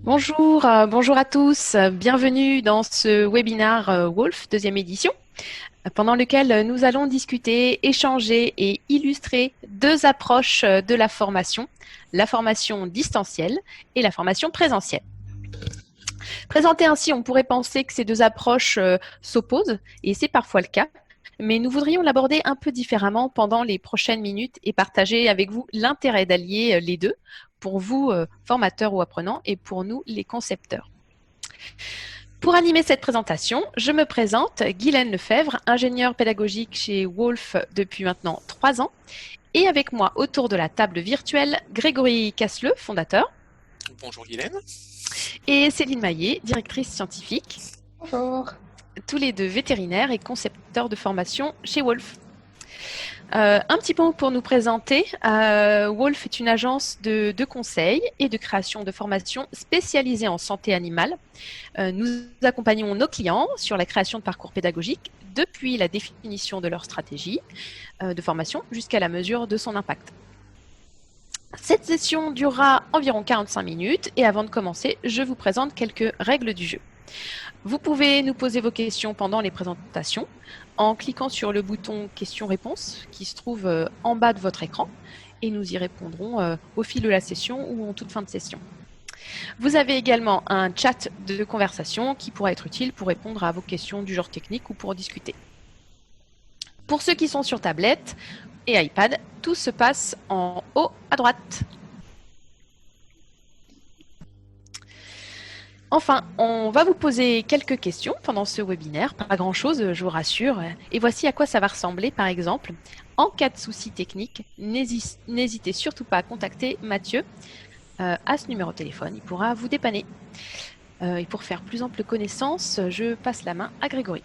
Bonjour à tous. Bienvenue dans ce webinaire Wolf, deuxième édition, pendant lequel nous allons discuter, échanger et illustrer deux approches de la formation distancielle et la formation présentielle. Présentée ainsi, on pourrait penser que ces deux approches s'opposent, et c'est parfois le cas, mais nous voudrions l'aborder un peu différemment pendant les prochaines minutes et partager avec vous l'intérêt d'allier les deux, pour vous, formateurs ou apprenants, et pour nous, les concepteurs. Pour animer cette présentation, je me présente, Guylaine Lefebvre, ingénieure pédagogique chez Wolf depuis maintenant 3 ans, et avec moi autour de la table virtuelle, Grégory Casseleux, fondateur, Bonjour Guylaine. et Céline Maillet, directrice scientifique, Bonjour. tous les deux vétérinaires et concepteurs de formation chez Wolf. Un petit mot pour nous présenter. Wolf est une agence de conseil et de création de formation spécialisée en santé animale. Nous accompagnons nos clients sur la création de parcours pédagogiques depuis la définition de leur stratégie de formation jusqu'à la mesure de son impact. Cette session durera environ 45 minutes et avant de commencer, je vous présente quelques règles du jeu. Vous pouvez nous poser vos questions pendant les présentations en cliquant sur le bouton questions-réponses qui se trouve en bas de votre écran et nous y répondrons au fil de la session ou en toute fin de session. Vous avez également un chat de conversation qui pourra être utile pour répondre à vos questions du genre technique ou pour discuter. Pour ceux qui sont sur tablette et iPad, tout se passe en haut à droite. Enfin, on va vous poser quelques questions pendant ce webinaire, pas grand-chose, je vous rassure. Et voici à quoi ça va ressembler, par exemple. En cas de souci technique, n'hésitez surtout pas à contacter Mathieu à ce numéro de téléphone, il pourra vous dépanner. Et pour faire plus ample connaissance, je passe la main à Grégory.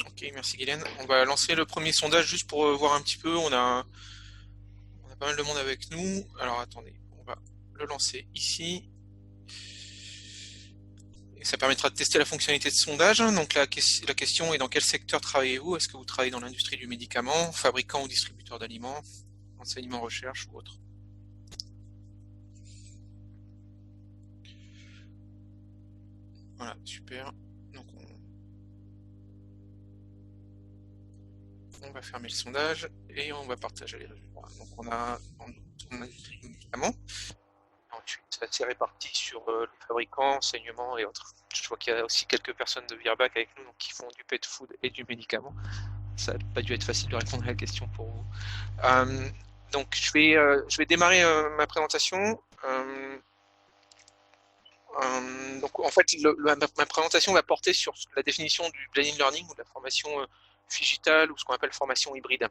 Ok, merci Guylaine. On va lancer le premier sondage juste pour voir un petit peu. On a pas mal de monde avec nous. Alors attendez, on va le lancer ici. Et ça permettra de tester la fonctionnalité de sondage. Donc la question est: dans quel secteur travaillez-vous? Est-ce que vous travaillez dans l'industrie du médicament, fabricant ou distributeur d'aliments, enseignement, recherche ou autre? Voilà, super. Donc on va fermer le sondage et on va partager les résultats. Donc on a dans l'industrie du médicament. Ensuite, c'est réparti sur les fabricants, enseignement et autres. Je vois qu'il y a aussi quelques personnes de Virbac avec nous donc, qui font du pet food et du médicament. Ça n'a pas dû être facile de répondre à la question pour vous. Donc je vais démarrer ma présentation. Donc en fait, ma présentation va porter sur la définition du blended learning ou de la formation digitale ou ce qu'on appelle formation hybride.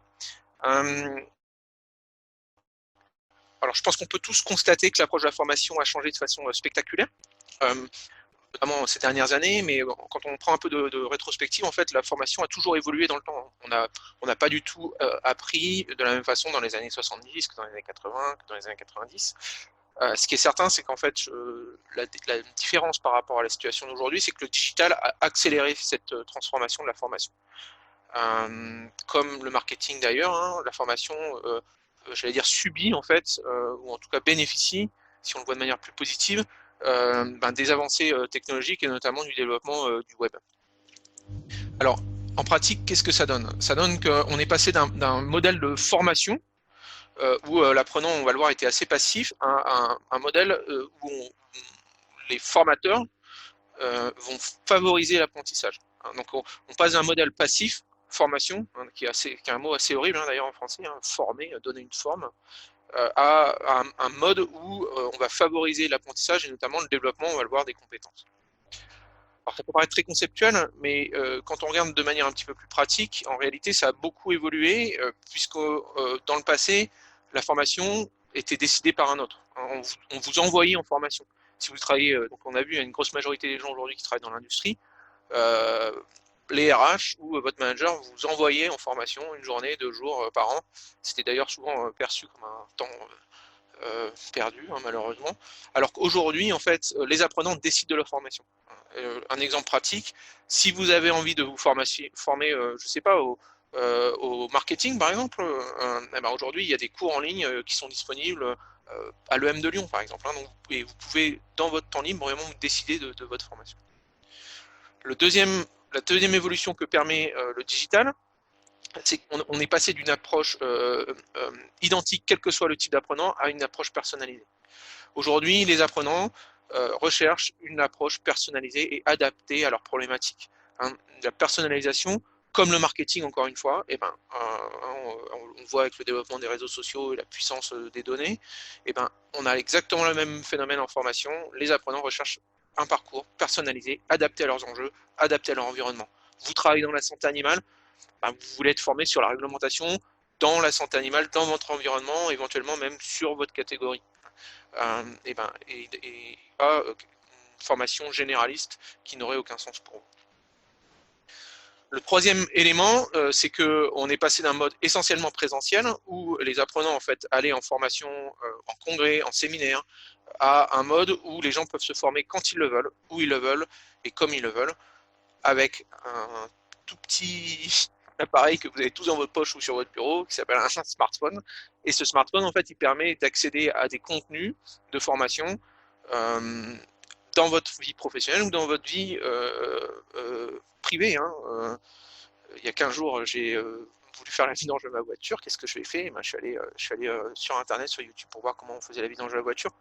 Alors je pense qu'on peut tous constater que l'approche de la formation a changé de façon spectaculaire, notamment ces dernières années, mais quand on prend un peu de rétrospective, en fait, la formation a toujours évolué dans le temps. On n'a pas du tout appris de la même façon dans les années 70 que dans les années 80, que dans les années 90. Ce qui est certain, c'est qu'en fait, la différence par rapport à la situation d'aujourd'hui, c'est que le digital a accéléré cette transformation de la formation. Comme le marketing d'ailleurs, hein, la formation, j'allais dire, subit en fait, ou en tout cas bénéficie, si on le voit de manière plus positive, des avancées technologiques et notamment du développement du web. Alors, en pratique, qu'est-ce que ça donne? Ça donne qu'on est passé d'un modèle de formation où l'apprenant, on va le voir, était assez passif, à un modèle où les formateurs vont favoriser l'apprentissage. Donc on passe d'un modèle passif, formation, hein, qui est un mot assez horrible hein, d'ailleurs en français, hein, former, donner une forme, à un mode où on va favoriser l'apprentissage et notamment le développement, on va le voir, des compétences. Alors ça peut paraître très conceptuel, mais quand on regarde de manière un petit peu plus pratique, en réalité ça a beaucoup évolué, puisque dans le passé, la formation était décidée par un autre. On vous envoyait en formation. Si vous travaillez, donc on a vu, il y a une grosse majorité des gens aujourd'hui qui travaillent dans l'industrie, les RH ou votre manager vous envoyait en formation une journée, 2 jours par an. C'était d'ailleurs souvent perçu comme un temps perdu, hein, malheureusement. Alors qu'aujourd'hui, en fait, les apprenants décident de leur formation. Un exemple pratique, si vous avez envie de vous former, je sais pas, au marketing par exemple, aujourd'hui il y a des cours en ligne qui sont disponibles à l'EM de Lyon, par exemple. Hein, donc, et vous pouvez, dans votre temps libre, vraiment décider de votre formation. La deuxième évolution que permet le digital, c'est qu'on est passé d'une approche identique, quel que soit le type d'apprenant, à une approche personnalisée. Aujourd'hui, les apprenants recherchent une approche personnalisée et adaptée à leurs problématiques. Hein, la personnalisation, comme le marketing, encore une fois, on voit avec le développement des réseaux sociaux et la puissance des données, on a exactement le même phénomène en formation. Les apprenants recherchent un parcours personnalisé, adapté à leurs enjeux, adapté à leur environnement. Vous travaillez dans la santé animale, vous voulez être formé sur la réglementation dans la santé animale, dans votre environnement, éventuellement même sur votre catégorie. Et pas une formation généraliste qui n'aurait aucun sens pour vous. Le troisième élément, c'est qu'on est passé d'un mode essentiellement présentiel où les apprenants en fait allaient en formation, en congrès, en séminaire, à un mode où les gens peuvent se former quand ils le veulent, où ils le veulent et comme ils le veulent, avec un tout petit appareil que vous avez tous dans votre poche ou sur votre bureau qui s'appelle un smartphone. Et ce smartphone, en fait, il permet d'accéder à des contenus de formation dans votre vie professionnelle ou dans votre vie privée. Hein. Il y a 15 jours, j'ai voulu faire la vidange de ma voiture. Qu'est-ce que je l'ai fait? Je suis allé sur Internet, sur YouTube, pour voir comment on faisait la vidange de la voiture.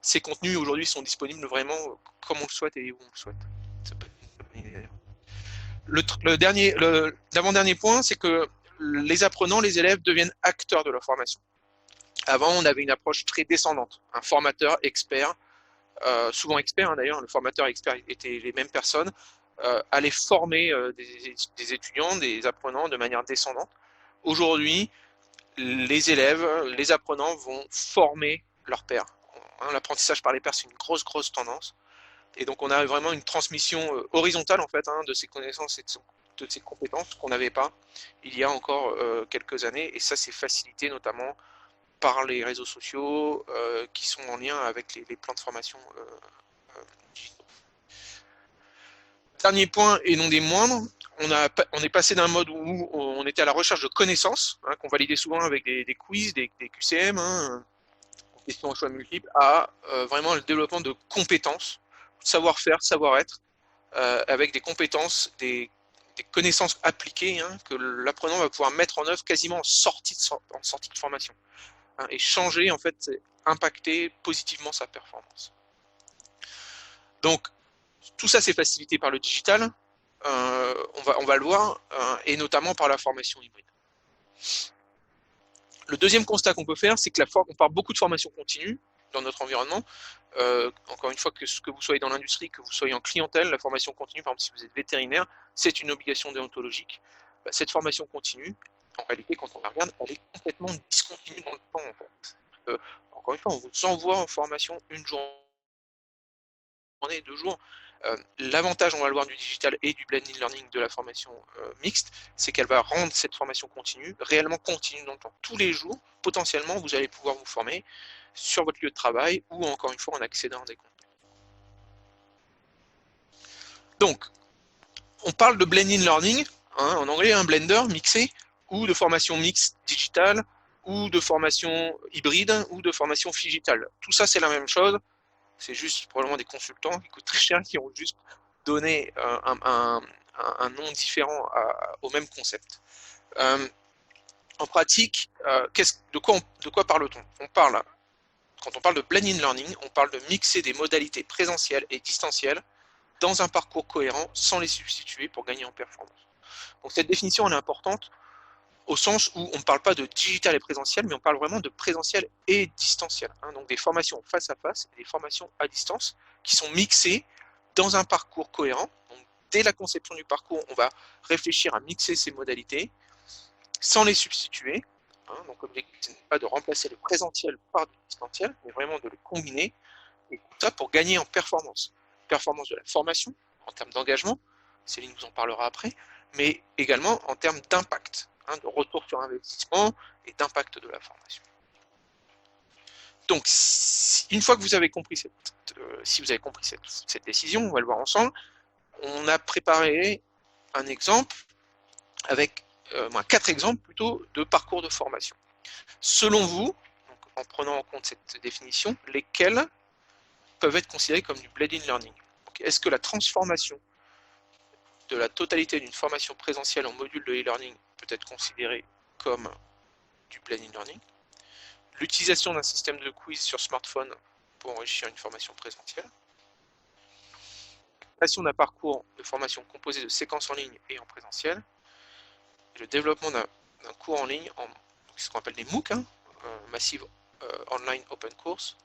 Ces contenus, aujourd'hui, sont disponibles vraiment comme on le souhaite et où on le souhaite. L'avant-dernier point, c'est que les apprenants, les élèves deviennent acteurs de leur formation. Avant, on avait une approche très descendante. Un formateur expert, souvent expert hein, d'ailleurs, le formateur et expert étaient les mêmes personnes, allaient former des étudiants, des apprenants de manière descendante. Aujourd'hui, les élèves, les apprenants vont former leurs pairs. L'apprentissage par les pairs, c'est une grosse tendance. Et donc on a vraiment une transmission horizontale en fait de ces connaissances et de ces compétences qu'on n'avait pas il y a encore quelques années. Et ça, c'est facilité notamment par les réseaux sociaux qui sont en lien avec les plans de formation digitaux. Dernier point et non des moindres, on est passé d'un mode où on était à la recherche de connaissances, qu'on validait souvent avec des quiz, des QCM, questions en choix multiples, à vraiment le développement de compétences, savoir-faire, savoir-être, avec des compétences, des connaissances appliquées que l'apprenant va pouvoir mettre en œuvre quasiment en sortie de formation. Et changer, en fait, impacter positivement sa performance. Donc, tout ça, c'est facilité par le digital, on va le voir, et notamment par la formation hybride. Le deuxième constat qu'on peut faire, c'est que on parle beaucoup de formation continue dans notre environnement. Encore une fois, que vous soyez dans l'industrie, que vous soyez en clientèle, la formation continue, par exemple si vous êtes vétérinaire, c'est une obligation déontologique. Cette formation continue, en réalité, quand on la regarde, elle est complètement discontinue dans le temps. En fait. Encore une fois, on vous envoie en formation une journée, 2 jours. L'avantage, on va le voir, du digital et du blended learning de la formation mixte, c'est qu'elle va rendre cette formation continue, réellement continue dans le temps. Tous les jours, potentiellement, vous allez pouvoir vous former sur votre lieu de travail ou encore une fois en accédant à des contenus. Donc, on parle de blended learning, en anglais, un blender mixé, ou de formation mixte digitale, ou de formation hybride, ou de formation digitale. Tout ça, c'est la même chose. C'est juste probablement des consultants qui coûtent très cher, qui ont juste donné un nom différent au même concept. En pratique, de quoi parle-t-on? Quand on parle de blended learning, on parle de mixer des modalités présentielles et distancielles dans un parcours cohérent sans les substituer pour gagner en performance. Donc cette définition elle est importante au sens où on ne parle pas de digital et présentiel, mais on parle vraiment de présentiel et distanciel. Donc des formations face à face et des formations à distance qui sont mixées dans un parcours cohérent. Donc, dès la conception du parcours, on va réfléchir à mixer ces modalités sans les substituer. Donc l'objectif, ce n'est pas de remplacer le présentiel par du distanciel, mais vraiment de les combiner, et tout ça pour gagner en performance. Performance de la formation, en termes d'engagement, Céline vous en parlera après, mais également en termes d'impact, de retour sur investissement et d'impact de la formation. Donc, une fois que vous avez compris cette décision, on va le voir ensemble, on a préparé un exemple avec 4 exemples plutôt de parcours de formation. Selon vous, donc en prenant en compte cette définition, lesquels peuvent être considérés comme du blended learning. Est-ce que la transformation de la totalité d'une formation présentielle en module de e-learning peut être considérée comme du blended learning? L'utilisation d'un système de quiz sur smartphone pour enrichir une formation présentielle. La création d'un parcours de formation composé de séquences en ligne et en présentiel. Et le développement d'un cours en ligne, ce qu'on appelle des MOOC, Massive Online Open Course,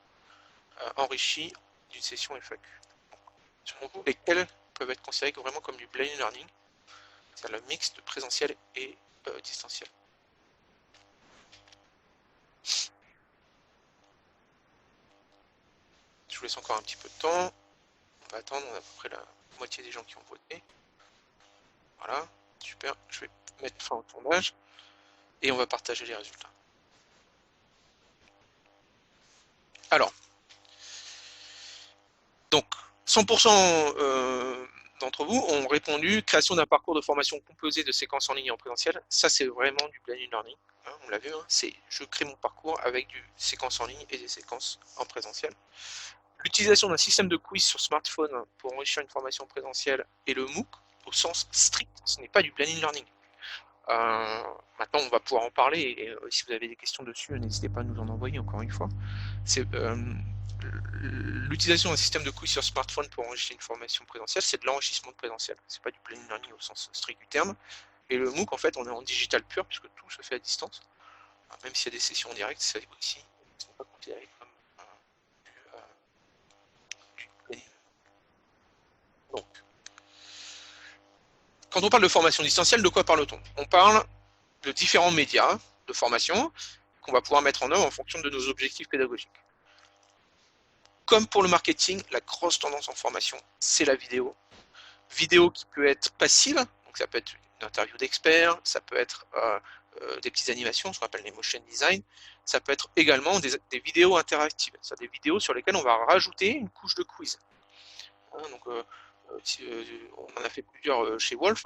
enrichi d'une session FAQ. Selon vous, lesquels peuvent être considérés vraiment comme du blended learning, c'est-à-dire le mix de présentiel et distanciel. Je vous laisse encore un petit peu de temps. On va attendre, on a à peu près la moitié des gens qui ont voté. Voilà, super. Je vais mettre fin au tournage et on va partager les résultats. Alors, donc 100% d'entre vous ont répondu création d'un parcours de formation composé de séquences en ligne et en présentiel. Ça, c'est vraiment du blended learning. On l'a vu, c'est je crée mon parcours avec du séquences en ligne et des séquences en présentiel. L'utilisation d'un système de quiz sur smartphone pour enrichir une formation présentielle et le MOOC, au sens strict, ce n'est pas du blended learning. Maintenant, on va pouvoir en parler et si vous avez des questions dessus, n'hésitez pas à nous en envoyer encore une fois. C'est l'utilisation d'un système de quiz sur smartphone pour enrichir une formation présentielle, c'est de l'enrichissement de présentiel. C'est pas du blended learning au sens strict du terme. Et le MOOC, en fait, on est en digital pur puisque tout se fait à distance. Même s'il y a des sessions en direct, c'est aussi ne sont pas considérés comme du blended. Donc, quand on parle de formation distancielle, de quoi parle-t-on? On parle de différents médias de formation qu'on va pouvoir mettre en œuvre en fonction de nos objectifs pédagogiques. Comme pour le marketing, la grosse tendance en formation, c'est la vidéo. Vidéo qui peut être passive, donc ça peut être une interview d'experts, ça peut être des petites animations, ce qu'on appelle les motion design, ça peut être également des vidéos interactives, c'est-à-dire des vidéos sur lesquelles on va rajouter une couche de quiz. Donc, on en a fait plusieurs chez Wolf.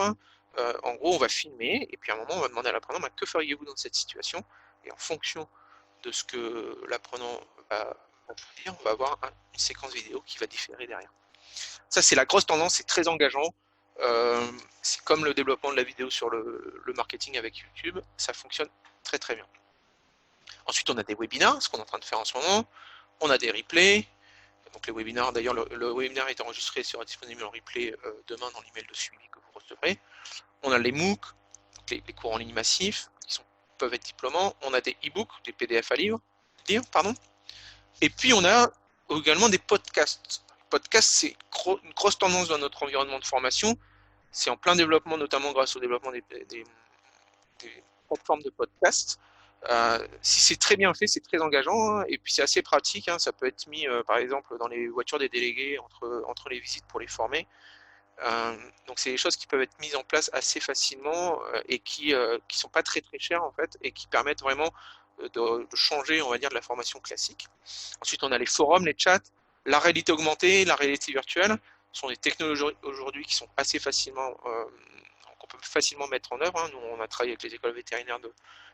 En gros, on va filmer et puis à un moment, on va demander à l'apprenant que feriez-vous dans cette situation? Et en fonction de ce que l'apprenant va choisir, on va avoir une séquence vidéo qui va différer derrière. Ça, c'est la grosse tendance, c'est très engageant. C'est comme le développement de la vidéo sur le marketing avec YouTube, ça fonctionne très très bien. Ensuite, on a des webinars, ce qu'on est en train de faire en ce moment. On a des replays. Donc les webinars, d'ailleurs, le webinaire est enregistré, sera disponible en replay demain dans l'email de suivi que vous recevrez. On a les MOOC, les cours en ligne massifs, qui peuvent être diplômants. On a des e-books, des PDF à lire, pardon. Et puis on a également des podcasts. Podcasts, c'est une grosse tendance dans notre environnement de formation. C'est en plein développement, notamment grâce au développement des plateformes de podcasts. Si c'est très bien fait, c'est très engageant, hein, et puis c'est assez pratique. Hein, ça peut être mis, par exemple, dans les voitures des délégués entre les visites pour les former. Donc c'est des choses qui peuvent être mises en place assez facilement et qui sont pas très très chères en fait et qui permettent vraiment de changer, on va dire, de la formation classique. Ensuite, on a les forums, les chats, la réalité augmentée, la réalité virtuelle. Ce sont des technologies aujourd'hui qui sont assez facilement qu'on peut facilement mettre en œuvre. Hein. Nous, on a travaillé avec les écoles vétérinaires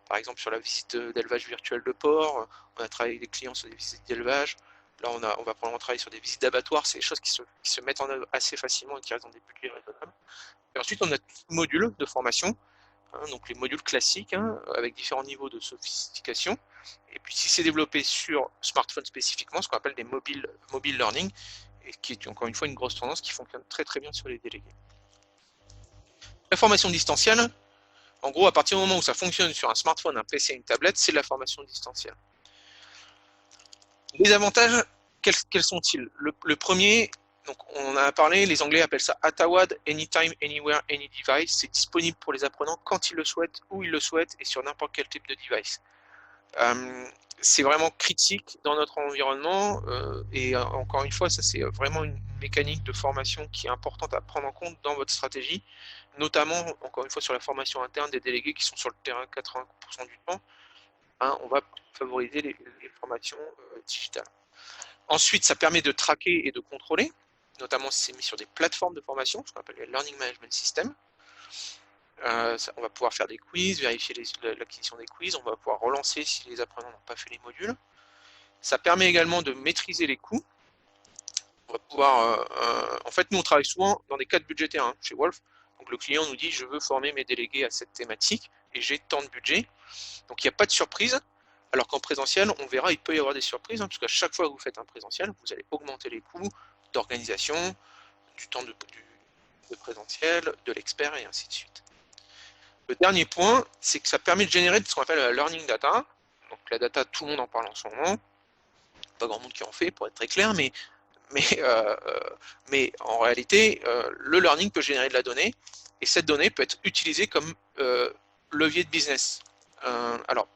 par exemple sur la visite d'élevage virtuel de porc. On a travaillé avec des clients sur des visites d'élevage. Là, on va probablement travailler sur des visites d'abattoirs. C'est des choses qui se mettent en œuvre assez facilement et qui restent dans des budgets raisonnables. Et ensuite, on a tout module de formation, donc les modules classiques, avec différents niveaux de sophistication. Et puis, si c'est développé sur smartphone spécifiquement, ce qu'on appelle des mobile learning, et qui est encore une fois une grosse tendance qui fonctionne très très bien sur les délégués. La formation distancielle, en gros, à partir du moment où ça fonctionne sur un smartphone, un PC et une tablette, c'est de la formation distancielle. Les avantages, quels sont-ils? Le premier, donc on en a parlé, les Anglais appellent ça ATAWAD, Anytime, Anywhere, Any Device. C'est disponible pour les apprenants quand ils le souhaitent, où ils le souhaitent et sur n'importe quel type de device. C'est vraiment critique dans notre environnement et encore une fois, ça c'est vraiment une mécanique de formation qui est importante à prendre en compte dans votre stratégie, notamment encore une fois sur la formation interne des délégués qui sont sur le terrain 80% du temps. On va favoriser les formations digitales. Ensuite, ça permet de traquer et de contrôler, notamment si c'est mis sur des plateformes de formation, ce qu'on appelle les Learning Management Systems. On va pouvoir faire des quiz, vérifier l'acquisition des quiz, on va pouvoir relancer si les apprenants n'ont pas fait les modules. Ça permet également de maîtriser les coûts. On va pouvoir, en fait, nous on travaille souvent dans des cadres budgétaires hein, chez Wolf. Donc le client nous dit je veux former mes délégués à cette thématique et j'ai tant de budget. Donc il n'y a pas de surprise. Alors qu'en présentiel, on verra, il peut y avoir des surprises, hein, parce qu'à chaque fois que vous faites un présentiel, vous allez augmenter les coûts d'organisation, du temps de présentiel, de l'expert et ainsi de suite. Le dernier point, c'est que ça permet de générer ce qu'on appelle la learning data. Donc la data, tout le monde en parle en ce moment. Pas grand monde qui en fait, pour être très clair, mais en réalité, le learning peut générer de la donnée, et cette donnée peut être utilisée comme levier de business. Alors,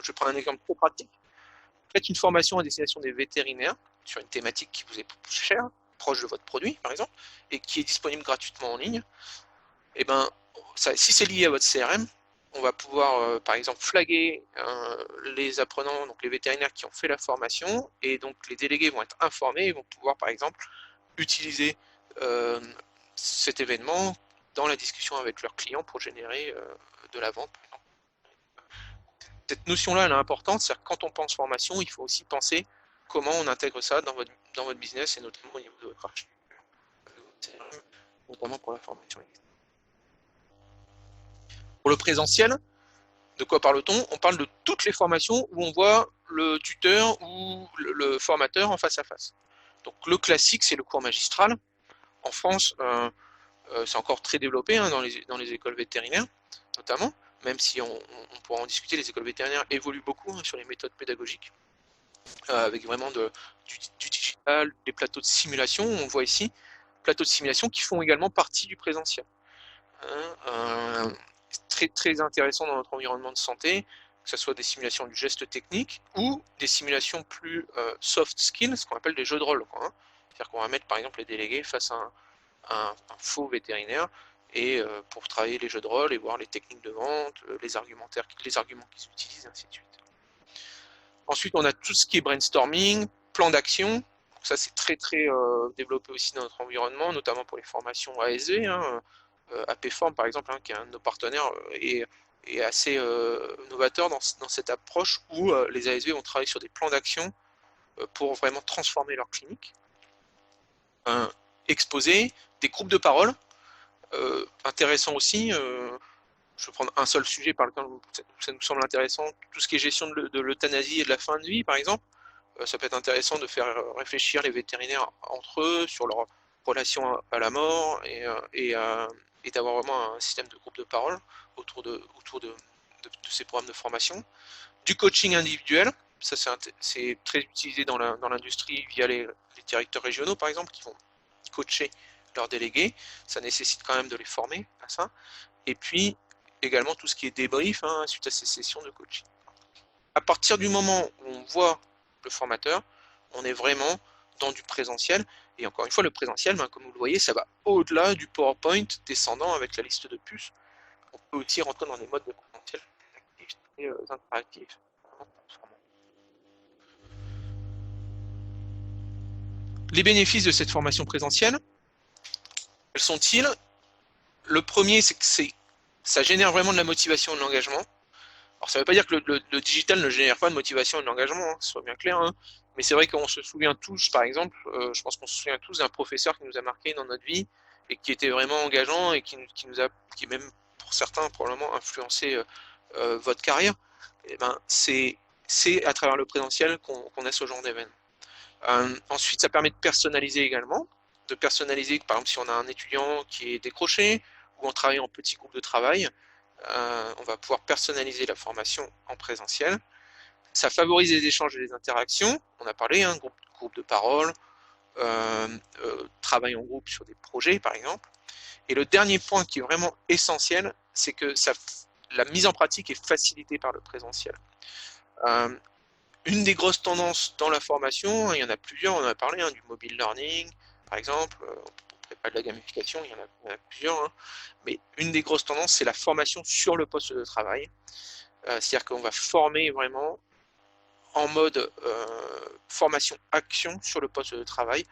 je vais prendre un exemple très pratique. Faites une formation à destination des vétérinaires sur une thématique qui vous est chère, proche de votre produit, par exemple, et qui est disponible gratuitement en ligne. Et ben, si c'est lié à votre CRM, on va pouvoir, par exemple, flaguer les apprenants, donc les vétérinaires qui ont fait la formation, et donc les délégués vont être informés et vont pouvoir, par exemple, utiliser cet événement dans la discussion avec leurs clients pour générer de la vente. Cette notion-là, elle est importante, c'est-à-dire que quand on pense formation, il faut aussi penser comment on intègre ça dans votre business, et notamment au niveau de votre archi, notamment pour la formation. Pour le présentiel, de quoi parle-t-on? On parle de toutes les formations où on voit le tuteur ou le formateur en face à face. Donc le classique, c'est le cours magistral. En France, c'est encore très développé hein, dans les écoles vétérinaires, notamment, même si on pourra en discuter, les écoles vétérinaires évoluent beaucoup hein, sur les méthodes pédagogiques, avec vraiment du digital, des plateaux de simulation, on voit ici, plateaux de simulation qui font également partie du présentiel. Très, très intéressant dans notre environnement de santé, que ce soit des simulations du geste technique ou des simulations plus soft skills, ce qu'on appelle des jeux de rôle. C'est-à-dire qu'on va mettre par exemple les délégués face à un faux vétérinaire et pour travailler les jeux de rôle et voir les techniques de vente, les arguments qu'ils utilisent, et ainsi de suite. Ensuite, on a tout ce qui est brainstorming, plan d'action. Ça, c'est très très développé aussi dans notre environnement, notamment pour les formations ASV. APForm, par exemple, qui est un de nos partenaires, est assez novateur dans cette approche où les ASV vont travailler sur des plans d'action pour vraiment transformer leur clinique. Exposer des groupes de parole, intéressant aussi. Je vais prendre un seul sujet par lequel ça nous semble intéressant, tout ce qui est gestion de l'euthanasie et de la fin de vie, par exemple. Ça peut être intéressant de faire réfléchir les vétérinaires entre eux sur leur relation à la mort et d'avoir vraiment un système de groupe de parole autour de ces programmes de formation. Du coaching individuel, ça c'est très utilisé dans l'industrie via les directeurs régionaux, par exemple, qui vont coacher leurs délégués. Ça nécessite quand même de les former à ça. Et puis, également tout ce qui est débrief suite à ces sessions de coaching. À partir du moment où on voit le formateur, on est vraiment dans du présentiel. Et encore une fois, le présentiel, comme vous le voyez, ça va au-delà du PowerPoint descendant avec la liste de puces. On peut aussi rentrer dans des modes de présentiel très interactifs. Les bénéfices de cette formation présentielle, quels sont-ils? Le premier, c'est que ça génère vraiment de la motivation et de l'engagement. Alors ça ne veut pas dire que le digital ne génère pas de motivation et de l'engagement, que ce soit bien clair, mais c'est vrai qu'on se souvient tous, par exemple, je pense qu'on se souvient tous d'un professeur qui nous a marqué dans notre vie et qui était vraiment engageant et qui même pour certains probablement influencé votre carrière. Et ben, c'est à travers le présentiel qu'on a ce genre d'événement. Ensuite, ça permet de personnaliser également, par exemple si on a un étudiant qui est décroché ou on travaille en petits groupes de travail, on va pouvoir personnaliser la formation en présentiel. Ça favorise les échanges et les interactions. On a parlé, groupe de parole, travail en groupe sur des projets, par exemple. Et le dernier point qui est vraiment essentiel, c'est que la mise en pratique est facilitée par le présentiel. Une des grosses tendances dans la formation, il y en a plusieurs, on en a parlé, du mobile learning, par exemple, pas de la gamification, il y en a plusieurs, mais une des grosses tendances, c'est la formation sur le poste de travail. C'est-à-dire qu'on va former vraiment en mode formation-action sur le poste de travail,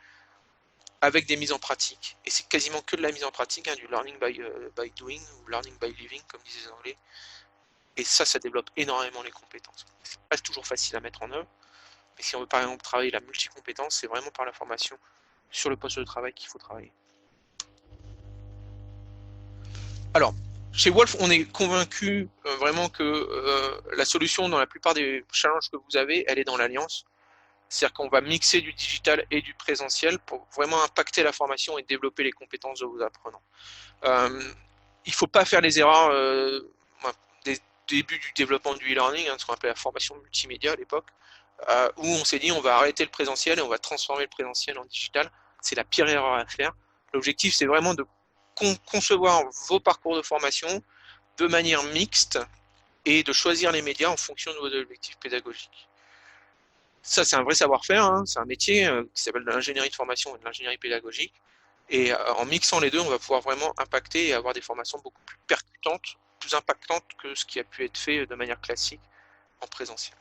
avec des mises en pratique. Et c'est quasiment que de la mise en pratique, du learning by doing, ou learning by living, comme disaient les Anglais. Et ça développe énormément les compétences. C'est pas toujours facile à mettre en œuvre, Mais si on veut par exemple travailler la multicompétence, c'est vraiment par la formation sur le poste de travail qu'il faut travailler. Alors, chez Wolf, on est convaincu vraiment que la solution dans la plupart des challenges que vous avez, elle est dans l'alliance. C'est-à-dire qu'on va mixer du digital et du présentiel pour vraiment impacter la formation et développer les compétences de vos apprenants. Il ne faut pas faire les erreurs des débuts du développement du e-learning, ce qu'on appelait la formation multimédia à l'époque, où on s'est dit on va arrêter le présentiel et on va transformer le présentiel en digital. C'est la pire erreur à faire. L'objectif, c'est vraiment de concevoir vos parcours de formation de manière mixte et de choisir les médias en fonction de vos objectifs pédagogiques. Ça, c'est un vrai savoir-faire, c'est un métier qui s'appelle de l'ingénierie de formation et de l'ingénierie pédagogique. Et en mixant les deux, on va pouvoir vraiment impacter et avoir des formations beaucoup plus percutantes, plus impactantes que ce qui a pu être fait de manière classique en présentiel.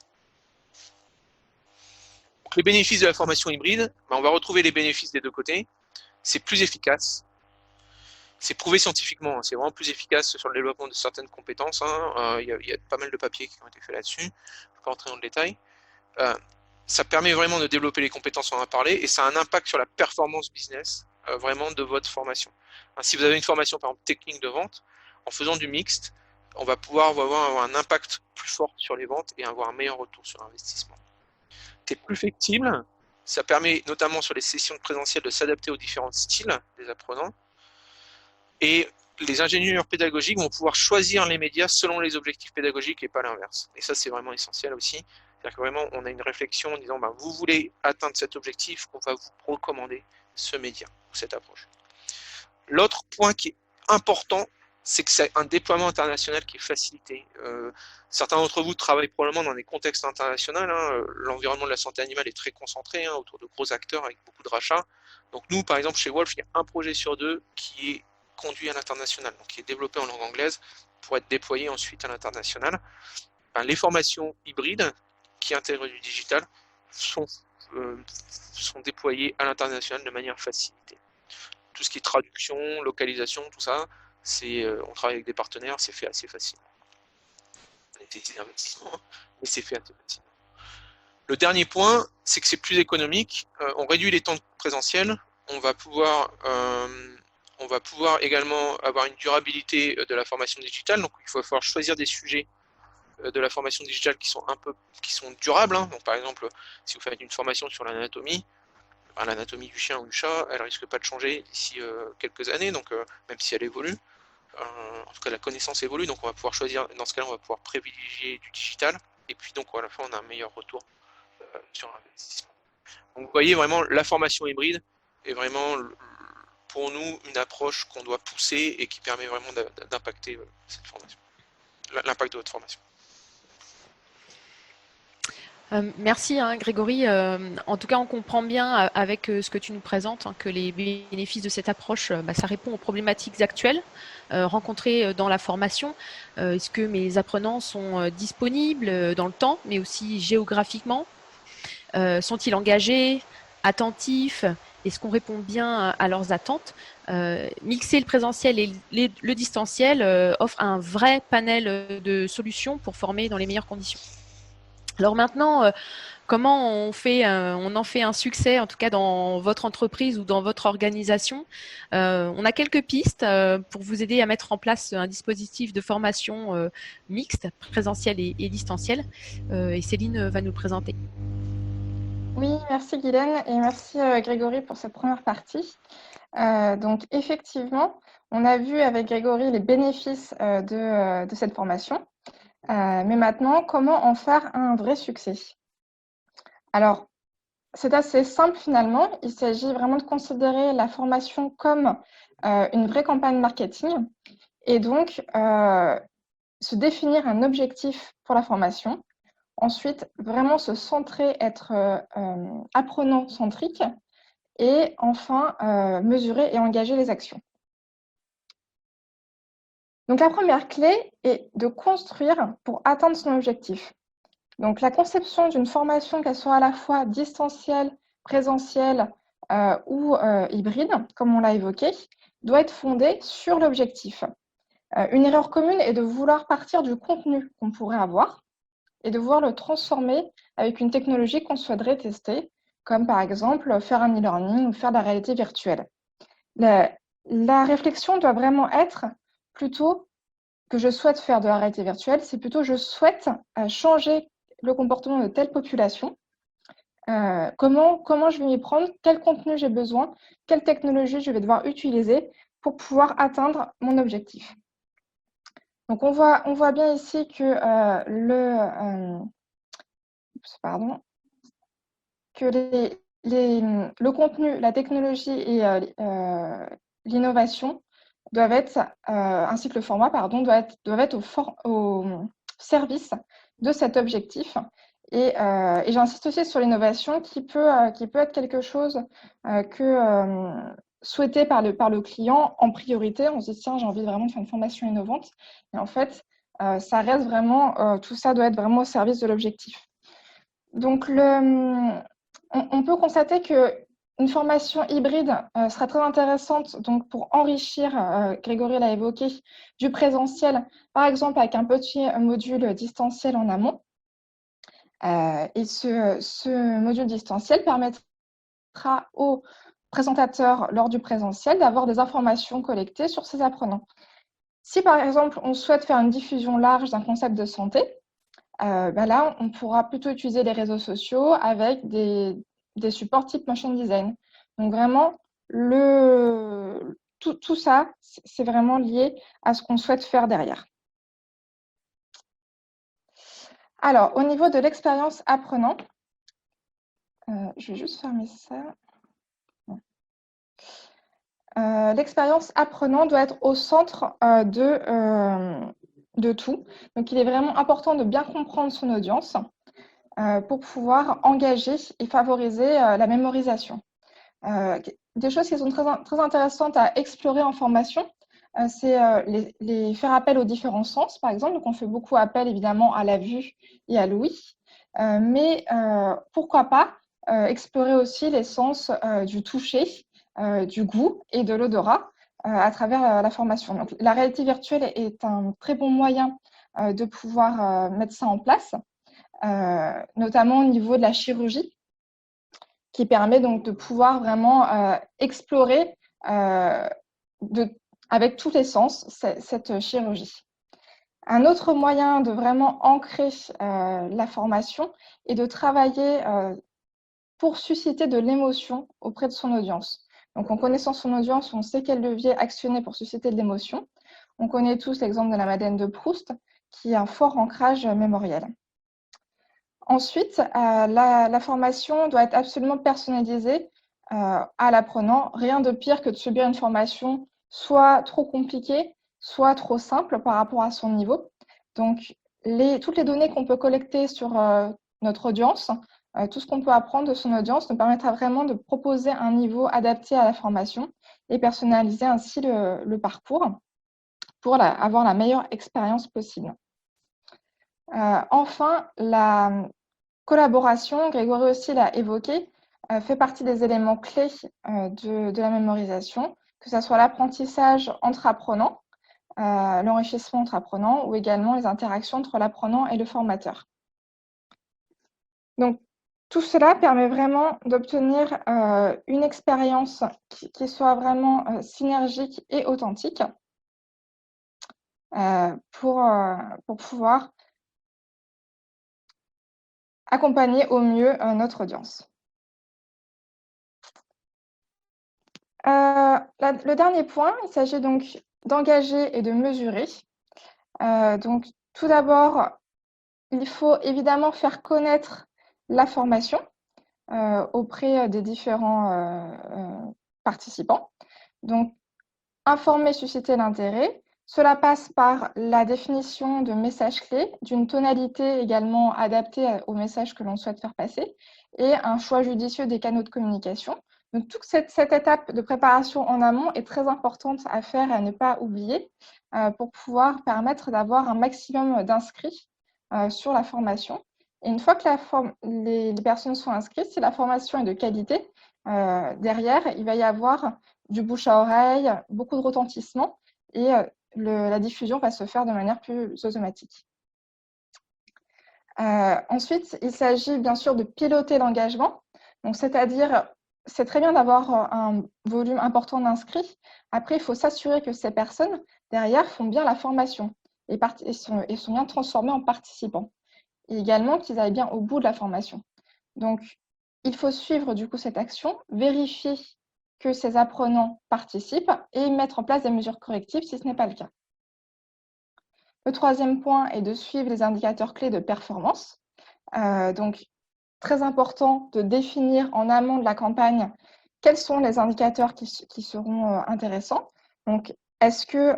Donc, les bénéfices de la formation hybride, on va retrouver les bénéfices des deux côtés. C'est plus efficace. C'est prouvé scientifiquement, c'est vraiment plus efficace sur le développement de certaines compétences. Il y a pas mal de papiers qui ont été faits là-dessus. Je ne vais pas rentrer dans le détail. Ça permet vraiment de développer les compétences, on en a parlé, et ça a un impact sur la performance business vraiment de votre formation. Si vous avez une formation par exemple technique de vente, en faisant du mixte, on va pouvoir avoir un impact plus fort sur les ventes et avoir un meilleur retour sur investissement. C'est plus flexible, ça permet notamment sur les sessions de présentiel de s'adapter aux différents styles des apprenants, et les ingénieurs pédagogiques vont pouvoir choisir les médias selon les objectifs pédagogiques et pas l'inverse. Et ça, c'est vraiment essentiel aussi. C'est-à-dire que vraiment, on a une réflexion en disant, vous voulez atteindre cet objectif, on va vous recommander ce média ou cette approche. L'autre point qui est important, c'est que c'est un déploiement international qui est facilité. Certains d'entre vous travaillent probablement dans des contextes internationaux. L'environnement de la santé animale est très concentré autour de gros acteurs avec beaucoup de rachats. Donc nous, par exemple, chez Wolf, il y a un projet sur deux qui est conduit à l'international, donc qui est développé en langue anglaise pour être déployé ensuite à l'international. Les formations hybrides qui intègrent du digital sont déployées à l'international de manière facilitée. Tout ce qui est traduction, localisation, tout ça, on travaille avec des partenaires, c'est fait assez facilement. On a des investissements, mais c'est fait assez facilement. Le dernier point, c'est que c'est plus économique. On réduit les temps de présentiel. On va pouvoir également avoir une durabilité de la formation digitale. Donc, il va falloir choisir des sujets de la formation digitale qui sont durables. Donc, par exemple, si vous faites une formation sur l'anatomie du chien ou du chat, elle risque pas de changer d'ici quelques années. Donc, même si elle évolue, en tout cas, la connaissance évolue. Donc, on va pouvoir choisir. Dans ce cas-là, on va pouvoir privilégier du digital. Et puis, donc, à la fin, on a un meilleur retour sur l'investissement. Donc, vous voyez vraiment, la formation hybride est vraiment pour nous une approche qu'on doit pousser et qui permet vraiment d'impacter cette formation, l'impact de votre formation. Merci Grégory. En tout cas, on comprend bien avec ce que tu nous présentes que les bénéfices de cette approche, ça répond aux problématiques actuelles rencontrées dans la formation. Est-ce que mes apprenants sont disponibles dans le temps, mais aussi géographiquement? Sont-ils engagés, attentifs? Est-ce qu'on répond bien à leurs attentes? Mixer le présentiel et le distanciel offre un vrai panel de solutions pour former dans les meilleures conditions. Alors maintenant, comment on en fait un succès, en tout cas dans votre entreprise ou dans votre organisation? On a quelques pistes pour vous aider à mettre en place un dispositif de formation mixte, présentiel et distanciel. Et Céline va nous le présenter. Oui, merci Guylaine et merci Grégory pour cette première partie. Donc effectivement, on a vu avec Grégory les bénéfices de cette formation. Mais maintenant, comment en faire un vrai succès? Alors, c'est assez simple finalement. Il s'agit vraiment de considérer la formation comme une vraie campagne marketing et donc se définir un objectif pour la formation. Ensuite, vraiment se centrer, être apprenant-centrique et enfin mesurer et engager les actions. Donc, la première clé est de construire pour atteindre son objectif. Donc, la conception d'une formation, qu'elle soit à la fois distancielle, présentielle ou hybride, comme on l'a évoqué, doit être fondée sur l'objectif. Une erreur commune est de vouloir partir du contenu qu'on pourrait avoir et de pouvoir le transformer avec une technologie qu'on souhaiterait tester, comme par exemple faire un e-learning ou faire de la réalité virtuelle. La réflexion doit vraiment être plutôt que je souhaite faire de la réalité virtuelle, c'est plutôt je souhaite changer le comportement de telle population. Comment je vais m'y prendre, quel contenu j'ai besoin, quelle technologie je vais devoir utiliser pour pouvoir atteindre mon objectif. Donc, on voit bien ici que le contenu, la technologie et l'innovation doivent être, ainsi que le format, doivent être au service de cet objectif. Et j'insiste aussi sur l'innovation qui peut être quelque chose souhaité par le client en priorité. On se dit, tiens, j'ai envie vraiment de faire une formation innovante. Et en fait, ça reste vraiment, tout ça doit être vraiment au service de l'objectif. Donc, on peut constater qu'une formation hybride sera très intéressante donc, pour enrichir, Grégory l'a évoqué, du présentiel, par exemple avec un petit module distanciel en amont. Et ce module distanciel permettra aux présentateurs lors du présentiel d'avoir des informations collectées sur ces apprenants. Si par exemple on souhaite faire une diffusion large d'un concept de santé, là on pourra plutôt utiliser les réseaux sociaux avec des supports type motion design. Donc vraiment, tout ça, c'est vraiment lié à ce qu'on souhaite faire derrière. Alors, au niveau de l'expérience apprenant, je vais juste fermer ça. L'expérience apprenant doit être au centre de tout. Donc, il est vraiment important de bien comprendre son audience pour pouvoir engager et favoriser la mémorisation. Des choses qui sont très intéressantes à explorer en formation, c'est les faire appel aux différents sens, par exemple. Donc, on fait beaucoup appel, évidemment, à la vue et à l'ouïe. Mais pourquoi pas explorer aussi les sens du toucher, du goût et de l'odorat à travers la formation. Donc, la réalité virtuelle est un très bon moyen de pouvoir mettre ça en place, notamment au niveau de la chirurgie, qui permet donc de pouvoir vraiment explorer avec tous les sens cette chirurgie. Un autre moyen de vraiment ancrer la formation est de travailler pour susciter de l'émotion auprès de son audience. Donc, en connaissant son audience, on sait quel levier actionner pour susciter de l'émotion. On connaît tous l'exemple de la Madeleine de Proust, qui a un fort ancrage mémoriel. Ensuite, la formation doit être absolument personnalisée à l'apprenant. Rien de pire que de subir une formation soit trop compliquée, soit trop simple par rapport à son niveau. Donc, toutes les données qu'on peut collecter sur notre audience, tout ce qu'on peut apprendre de son audience nous permettra vraiment de proposer un niveau adapté à la formation et personnaliser ainsi le parcours pour avoir la meilleure expérience possible. Enfin, la collaboration, Grégory aussi l'a évoqué, fait partie des éléments clés de la mémorisation, que ce soit l'apprentissage entre apprenants, l'enrichissement entre apprenants ou également les interactions entre l'apprenant et le formateur. Donc, tout cela permet vraiment d'obtenir une expérience qui soit vraiment synergique et authentique pour pouvoir accompagner au mieux notre audience. Le dernier point, il s'agit donc d'engager et de mesurer. Donc, tout d'abord, il faut évidemment faire connaître la formation auprès des différents participants. Donc, informer, susciter l'intérêt. Cela passe par la définition de messages clés, d'une tonalité également adaptée au message que l'on souhaite faire passer et un choix judicieux des canaux de communication. Donc, toute cette étape de préparation en amont est très importante à faire et à ne pas oublier pour pouvoir permettre d'avoir un maximum d'inscrits sur la formation. Et une fois que les personnes sont inscrites, si la formation est de qualité, derrière, il va y avoir du bouche à oreille, beaucoup de retentissement et la diffusion va se faire de manière plus automatique. Ensuite, il s'agit bien sûr de piloter l'engagement. Donc, c'est-à-dire, c'est très bien d'avoir un volume important d'inscrits. Après, il faut s'assurer que ces personnes, derrière, font bien la formation et sont bien transformées en participants. Et également qu'ils aillent bien au bout de la formation. Donc, il faut suivre du coup cette action, vérifier que ces apprenants participent et mettre en place des mesures correctives si ce n'est pas le cas. Le troisième point est de suivre les indicateurs clés de performance. Donc, très important de définir en amont de la campagne quels sont les indicateurs qui seront intéressants. Donc, est-ce que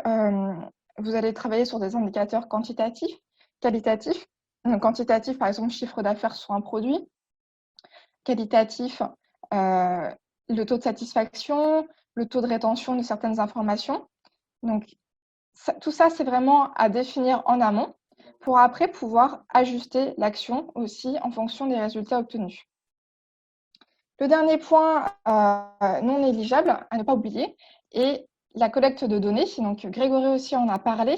vous allez travailler sur des indicateurs quantitatifs, qualitatifs? Donc, quantitatif, par exemple, chiffre d'affaires sur un produit. Qualitatif, le taux de satisfaction, le taux de rétention de certaines informations. Donc, tout ça, c'est vraiment à définir en amont pour après pouvoir ajuster l'action aussi en fonction des résultats obtenus. Le dernier point non négligeable à ne pas oublier est la collecte de données. Donc, Grégory aussi en a parlé.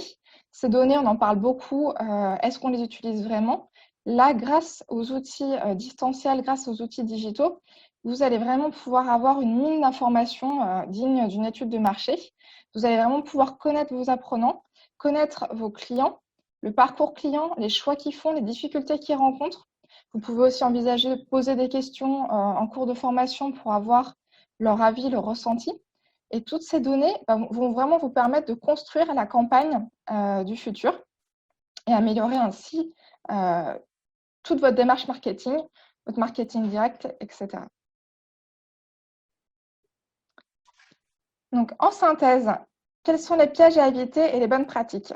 Ces données, on en parle beaucoup. Est-ce qu'on les utilise vraiment? Là, grâce aux outils distanciels, grâce aux outils digitaux, vous allez vraiment pouvoir avoir une mine d'informations digne d'une étude de marché. Vous allez vraiment pouvoir connaître vos apprenants, connaître vos clients, le parcours client, les choix qu'ils font, les difficultés qu'ils rencontrent. Vous pouvez aussi envisager de poser des questions en cours de formation pour avoir leur avis, leur ressenti. Et toutes ces données vont vraiment vous permettre de construire la campagne du futur et améliorer ainsi toute votre démarche marketing, votre marketing direct, etc. Donc, en synthèse, quels sont les pièges à éviter et les bonnes pratiques?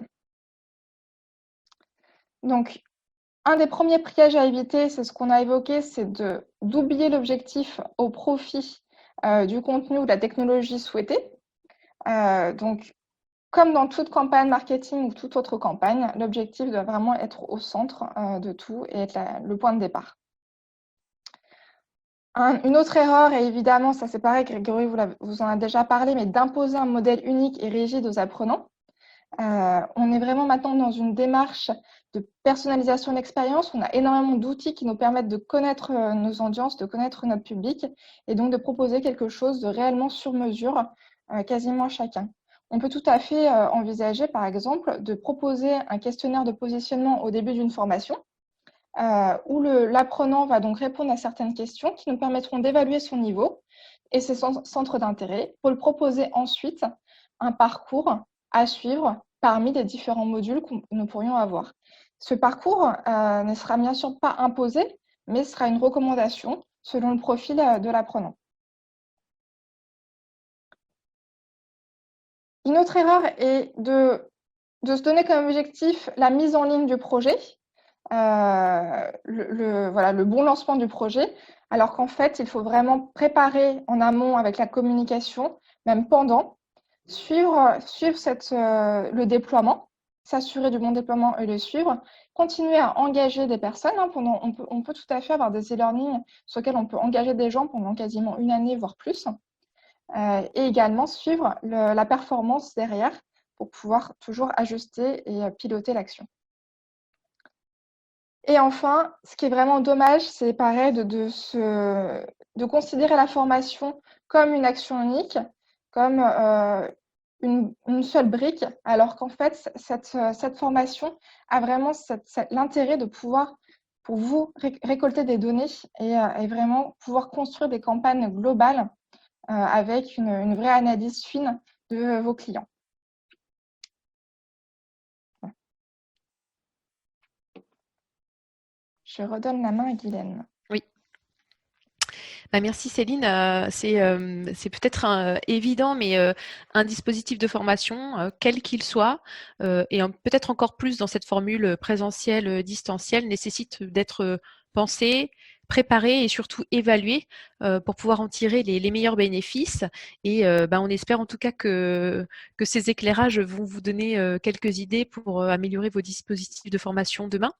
Donc, un des premiers pièges à éviter, c'est ce qu'on a évoqué, c'est d'oublier l'objectif au profit du contenu ou de la technologie souhaitée. Donc, comme dans toute campagne marketing ou toute autre campagne, l'objectif doit vraiment être au centre de tout et être le point de départ. Une autre erreur, et évidemment, ça c'est pareil, Grégory vous en a déjà parlé, mais d'imposer un modèle unique et rigide aux apprenants. On est vraiment maintenant dans une démarche de personnalisation de l'expérience. On a énormément d'outils qui nous permettent de connaître nos audiences, de connaître notre public, et donc de proposer quelque chose de réellement sur mesure quasiment à chacun. On peut tout à fait envisager, par exemple, de proposer un questionnaire de positionnement au début d'une formation, où l'apprenant va donc répondre à certaines questions qui nous permettront d'évaluer son niveau et ses centres d'intérêt pour le proposer ensuite un parcours à suivre parmi les différents modules que nous pourrions avoir. Ce parcours ne sera bien sûr pas imposé, mais sera une recommandation selon le profil de l'apprenant. Une autre erreur est de se donner comme objectif la mise en ligne du projet, le bon lancement du projet, alors qu'en fait, il faut vraiment préparer en amont avec la communication, même pendant, suivre le déploiement, s'assurer du bon déploiement et le suivre, continuer à engager des personnes. On peut tout à fait avoir des e-learning sur lesquels on peut engager des gens pendant quasiment une année, voire plus, et également suivre la performance derrière pour pouvoir toujours ajuster et piloter l'action. Et enfin, ce qui est vraiment dommage, c'est pareil de considérer la formation comme une action unique, comme une seule brique, alors qu'en fait, cette formation a vraiment l'intérêt de pouvoir, pour vous, récolter des données et vraiment pouvoir construire des campagnes globales avec une vraie analyse fine de vos clients. Je redonne la main à Guylaine. Oui. Merci Céline. C'est peut-être évident, mais un dispositif de formation, quel qu'il soit, et peut-être encore plus dans cette formule présentielle, distancielle, nécessite d'être pensé, préparé et surtout évalué pour pouvoir en tirer les meilleurs bénéfices. Et on espère en tout cas que ces éclairages vont vous donner quelques idées pour améliorer vos dispositifs de formation demain.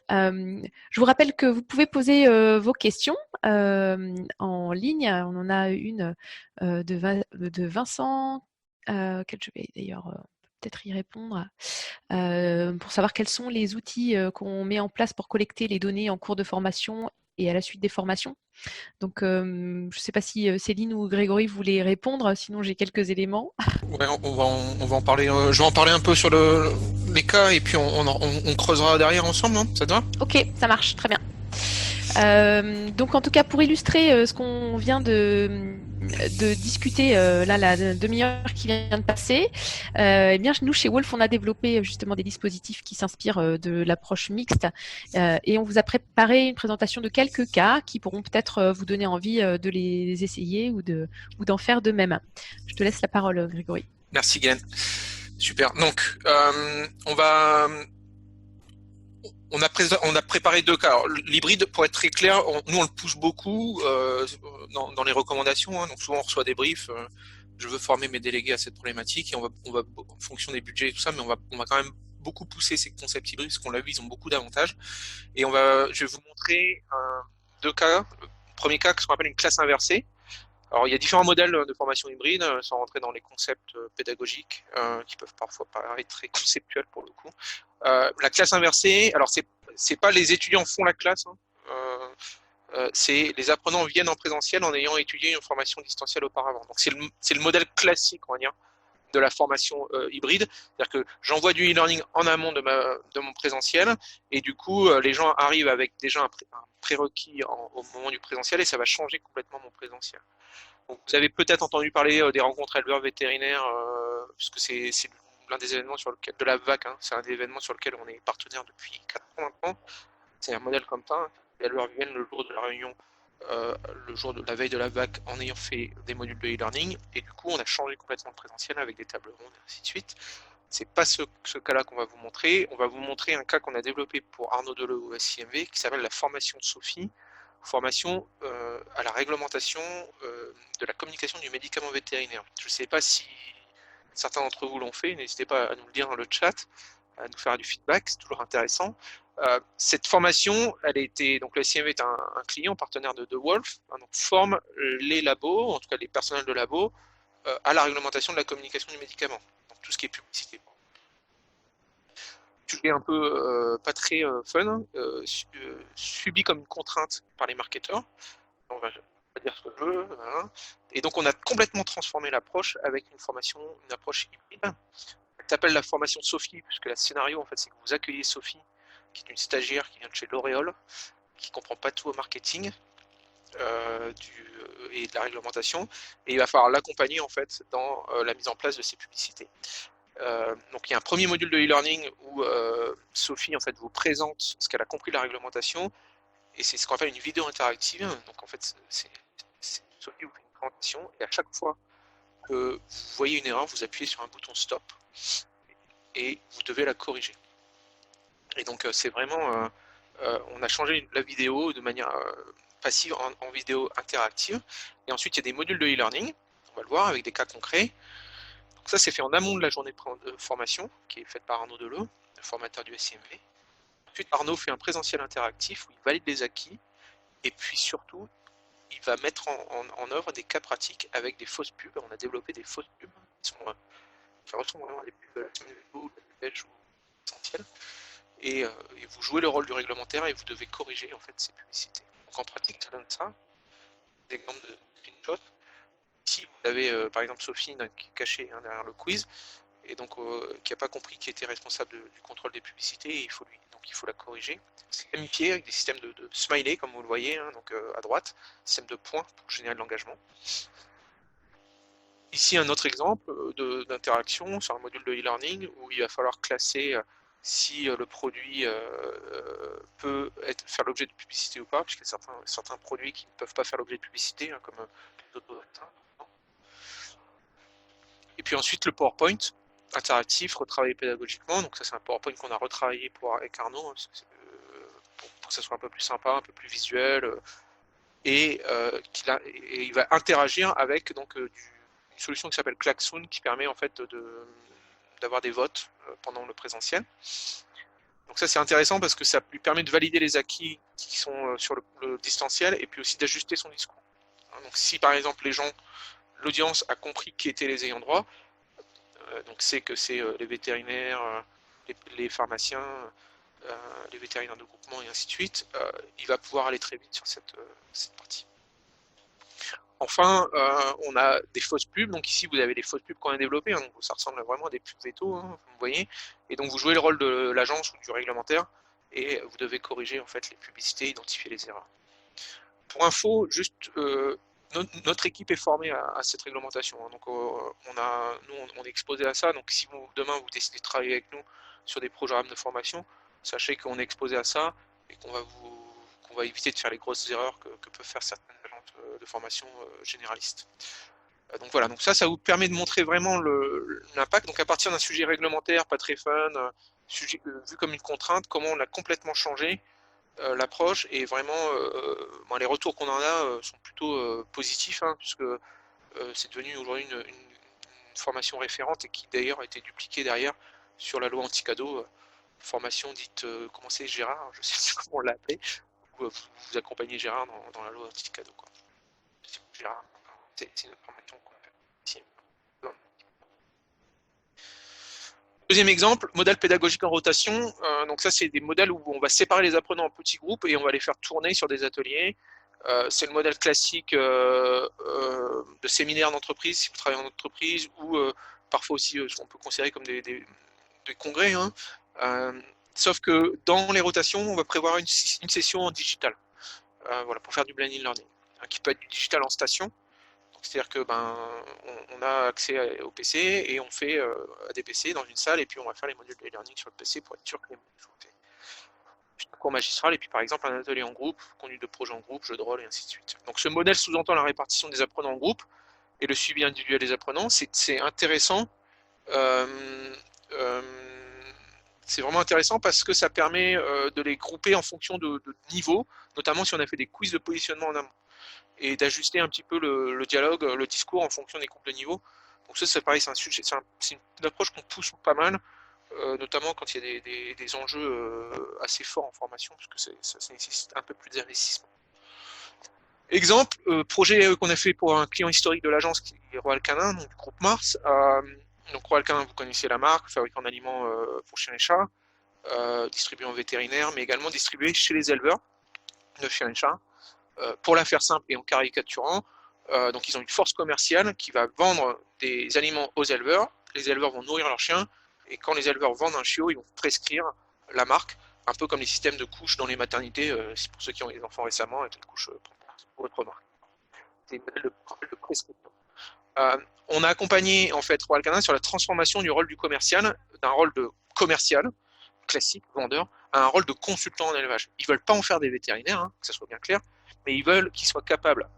Je vous rappelle que vous pouvez poser vos questions en ligne. On en a une de Vincent, que je vais d'ailleurs peut-être y répondre, pour savoir quels sont les outils qu'on met en place pour collecter les données en cours de formation et à la suite des formations. Donc, je ne sais pas si Céline ou Grégory voulaient répondre, sinon j'ai quelques éléments. Ouais, on va en parler. Je vais en parler un peu sur les cas et puis on creusera derrière ensemble, hein, ça te va? Ok, ça marche, très bien. Donc en tout cas pour illustrer ce qu'on vient de discuter là la demi-heure qui vient de passer, eh bien nous chez Wolf on a développé justement des dispositifs qui s'inspirent de l'approche mixte et on vous a préparé une présentation de quelques cas qui pourront peut-être vous donner envie de les essayer ou d'en faire de même. Je te laisse la parole Grégory. Merci Glenn. Super. Donc on a préparé 2 cas. Alors, l'hybride, pour être très clair, nous on le pousse beaucoup dans les recommandations. Hein, donc souvent on reçoit des briefs. Je veux former mes délégués à cette problématique et on va en fonction des budgets et tout ça, mais on va quand même beaucoup pousser ces concepts hybrides parce qu'on l'a vu, ils ont beaucoup d'avantages. Et je vais vous montrer 2 cas. Le premier cas, ce qu'on appelle une classe inversée. Alors, il y a différents modèles de formation hybride, sans rentrer dans les concepts pédagogiques qui peuvent parfois paraître très conceptuels pour le coup. La classe inversée, alors c'est pas les étudiants font la classe, hein, c'est les apprenants viennent en présentiel en ayant étudié une formation distancielle auparavant. Donc c'est le modèle classique, on va dire, de la formation hybride, c'est-à-dire que j'envoie du e-learning en amont de mon présentiel et du coup les gens arrivent avec déjà un prérequis au moment du présentiel et ça va changer complètement mon présentiel. Donc, vous avez peut-être entendu parler des rencontres éleveurs vétérinaires, puisque c'est l'un des événements sur lequel de la VAC, hein, c'est un des événements sur lequel on est partenaire depuis 4 ans maintenant. C'est un modèle comme ça. Hein. Les éleveurs viennent le jour de la réunion, le jour de la veille de la VAC, en ayant fait des modules de e-learning, et du coup on a changé complètement le présentiel avec des tables rondes et ainsi de suite. C'est pas ce cas-là qu'on va vous montrer. On va vous montrer un cas qu'on a développé pour Arnaud Deleu au SIMV qui s'appelle la formation de Sophie. Formation à la réglementation de la communication du médicament vétérinaire. Je ne sais pas si certains d'entre vous l'ont fait, n'hésitez pas à nous le dire dans le chat, à nous faire du feedback, c'est toujours intéressant. Cette formation, donc le SIMV est un client partenaire de Wolf, hein, donc forme les labos, en tout cas les personnels de labo, à la réglementation de la communication du médicament, donc tout ce qui est publicité. Sujet un peu pas très fun, subi comme une contrainte par les marketeurs. On va dire ce que je veux. Hein. Et donc on a complètement transformé l'approche avec une approche hybride. Elle s'appelle la formation Sophie, puisque le scénario en fait c'est que vous accueillez Sophie, qui est une stagiaire qui vient de chez L'Oréal, qui ne comprend pas tout au marketing et de la réglementation, et il va falloir l'accompagner en fait dans la mise en place de ces publicités. Donc il y a un premier module de e-learning où Sophie en fait vous présente ce qu'elle a compris de la réglementation et c'est ce qu'on appelle une vidéo interactive. Donc en fait Sophie vous fait une présentation et à chaque fois que vous voyez une erreur vous appuyez sur un bouton stop et vous devez la corriger. Et donc c'est vraiment on a changé la vidéo de manière passive en vidéo interactive et ensuite il y a des modules de e-learning, on va le voir avec des cas concrets. Ça, c'est fait en amont de la journée de formation, qui est faite par Arnaud Deleu, le formateur du SIMV. Ensuite, Arnaud fait un présentiel interactif où il valide les acquis, et puis surtout, il va mettre en œuvre des cas pratiques avec des fausses pubs. On a développé des fausses pubs qui ressemblent vraiment à des pubs de la semaine de ou de la belge ou essentielles. Et vous jouez le rôle du réglementaire et vous devez corriger en fait ces publicités. Donc en pratique, ça donne ça. Des exemples de screenshots. Ici, vous avez par exemple Sophie qui est cachée derrière le quiz et donc qui n'a pas compris qui était responsable du contrôle des publicités et il faut la corriger. C'est gamifié avec des systèmes de smiley comme vous le voyez, hein, donc à droite, système de points pour générer de l'engagement. Ici un autre exemple d'interaction sur un module de e-learning où il va falloir classer si le produit peut faire l'objet de publicité ou pas, puisqu'il y a certains produits qui ne peuvent pas faire l'objet de publicité, hein, comme les autres vaccins. Et puis ensuite le PowerPoint interactif, retravaillé pédagogiquement. Donc ça c'est un PowerPoint qu'on a retravaillé avec Arnaud, hein, pour que ça soit un peu plus sympa, un peu plus visuel, et il va interagir avec donc une solution qui s'appelle Klaxoon qui permet en fait d'avoir des votes pendant le présentiel. Donc ça c'est intéressant parce que ça lui permet de valider les acquis qui sont sur le distanciel et puis aussi d'ajuster son discours. Donc si par exemple l'audience a compris qui étaient les ayants droit, donc c'est que c'est les vétérinaires, les pharmaciens, les vétérinaires de groupement et ainsi de suite, il va pouvoir aller très vite sur cette partie. Enfin, on a des fausses pubs. Donc ici, vous avez des fausses pubs qu'on a développées. Hein, donc ça ressemble vraiment à des pubs veto, hein, vous voyez. Et donc vous jouez le rôle de l'agence ou du réglementaire et vous devez corriger en fait les publicités, identifier les erreurs. Pour info, juste notre équipe est formée à cette réglementation. Hein, donc on est exposé à ça. Donc si demain vous décidez de travailler avec nous sur des programmes de formation, sachez qu'on est exposé à ça et qu'on va éviter de faire les grosses erreurs que peuvent faire certaines agences de formation généralistes. Donc voilà, donc ça vous permet de montrer vraiment l'impact. Donc à partir d'un sujet réglementaire, pas très fun, sujet vu comme une contrainte, comment on a complètement changé l'approche, et vraiment les retours qu'on en a sont plutôt positifs, hein, puisque c'est devenu aujourd'hui une formation référente et qui d'ailleurs a été dupliquée derrière sur la loi anti-cadeau, formation dite, comment c'est, Gérard, je sais pas comment on l'a appelé, vous accompagnez Gérard dans la loi anti-cadeau. Gérard, c'est une formation qu'on fait ici. Deuxième exemple, modèle pédagogique en rotation. Donc ça, c'est des modèles où on va séparer les apprenants en petits groupes et on va les faire tourner sur des ateliers. C'est le modèle classique de séminaire d'entreprise, si vous travaillez en entreprise, ou parfois aussi ce qu'on peut considérer comme des congrès. Hein. Sauf que dans les rotations, on va prévoir une session en digital, voilà, pour faire du blended learning, hein, qui peut être du digital en station. C'est-à-dire que on a accès au PC et on fait à des PC dans une salle, et puis on va faire les modules de e-learning sur le PC pour être sûr que les modules sont faits. Puis un cours magistral, et puis par exemple un atelier en groupe, conduite de projet en groupe, jeu de rôle, et ainsi de suite. Donc ce modèle sous-entend la répartition des apprenants en groupe et le suivi individuel des apprenants. C'est intéressant. C'est vraiment intéressant parce que ça permet de les grouper en fonction de niveau, notamment si on a fait des quiz de positionnement en amont, et d'ajuster un petit peu le dialogue, le discours en fonction des groupes de niveau. Donc ça, c'est pareil, c'est une approche qu'on pousse pas mal, notamment quand il y a des enjeux assez forts en formation, parce que ça nécessite un peu plus d'investissement. Exemple, projet qu'on a fait pour un client historique de l'agence qui est Royal Canin, donc du groupe Mars. Donc Royal Canin, vous connaissez la marque, fabricant d'aliments pour chiens et chats, distribué en vétérinaire, mais également distribué chez les éleveurs de chiens et chats. Pour la faire simple et en caricaturant, donc ils ont une force commerciale qui va vendre des aliments aux éleveurs. Les éleveurs vont nourrir leurs chiens, et quand les éleveurs vendent un chiot, ils vont prescrire la marque, un peu comme les systèmes de couches dans les maternités, c'est pour ceux qui ont des enfants récemment, avec les couches pour votre marque. C'est le prescription. On a accompagné en fait Royal Canin sur la transformation du rôle du commercial, d'un rôle de commercial classique, vendeur, à un rôle de consultant en élevage. Ils ne veulent pas en faire des vétérinaires, hein, que ça soit bien clair, mais ils veulent qu'ils soient capables,